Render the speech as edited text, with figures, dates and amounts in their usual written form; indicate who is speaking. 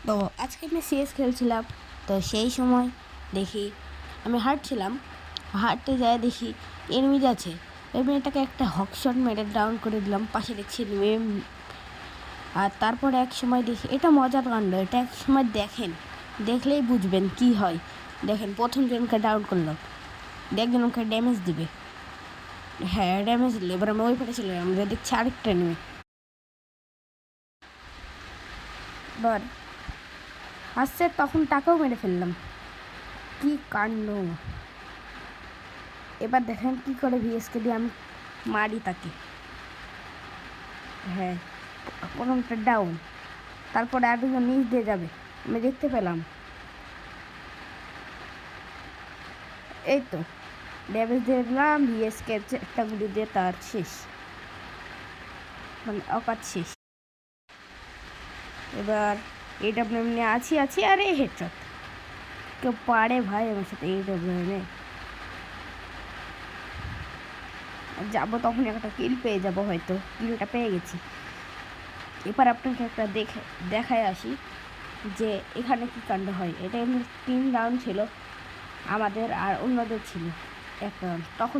Speaker 1: তো আজকে আমি সিএস খেলছিলাম। তো সেই সময় দেখি আমি হাঁটতে যাই, দেখি এনিমিজ আছে। এনিমিটাকে একটা হকশট মেরে ডাউন করে দিলাম। পাশে দেখছি মেম। আর তারপরে এক সময় দেখি, এটা মজার কাণ্ড, এটা এক সময় দেখলেই বুঝবেন কি হয়। দেখেন, প্রথম জনকে ডাউন করলাম, দেখবেন ওকে ড্যামেজ দিবে। হ্যাঁ, ড্যামেজ দিলে এবার আমি ওই পাশে চলে গেলাম, আমরা দেখছি আরেকটা এনিমি। এবার আসছে, তখন তাকেও মেরে ফেললাম। কি কাণ্ড! এবার দেখেন কি করে ভিএসকে দিয়ে আমি মারি তাকে। হ্যাঁ, প্রথমটা ডাউন, তারপরে আর দুজন নিচ দিয়ে যাবে, আমি দেখতে পেলাম। এই তো ড্যামেজ দিয়ে দিলাম, ভিএসকে একটা গুলি দিয়ে তার শেষ, মানে অকাত শেষ। এবার AWM নিয়ে আছি আরে হেডশট! কেউ পারে ভাই আমার সাথে AWM যাবো, তখন একটা কিল পেয়ে যাবো, হয়তো কিলটা পেয়ে গেছি। এবার আপনাকে একটা দেখায় আসি যে এখানে কি কাণ্ড হয়। এটা 3 রাউন্ড ছিল আমাদের, আর অন্যদের ছিল 1 রাউন্ড। তখন